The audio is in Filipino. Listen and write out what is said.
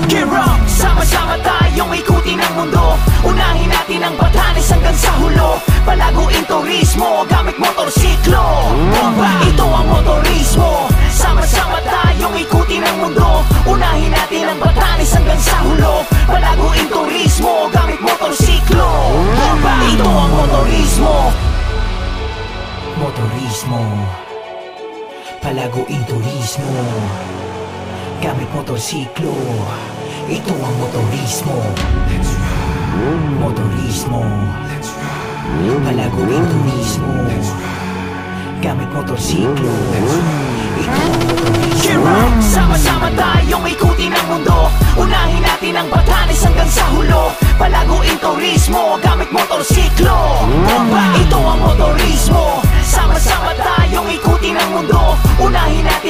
Gear up! Sama-sama tayong ikutin ang mundo. Unahin natin ang Batanes hanggang sa hulo. Palaguin turismo gamit motorsiklo. Ito ang motorismo. Sama-sama tayong ikutin ang mundo. Unahin natin ang Batanes hanggang sa hulo. Palaguin turismo gamit motorsiklo. Ito ang motorismo. Motorismo. Palaguin turismo gamit motorsiklo. Ito ang motorismo. Motorismo. Palaguin turismo gamit motorsiklo. Ito ang motorismo. Sama-sama tayong ikutin ang mundo. Unahin natin ang Batanes hanggang sa hulo. Palaguin turismo gamit motorsiklo. Ito ang motorismo. Sama-sama tayong ikutin ang mundo. Unahin natin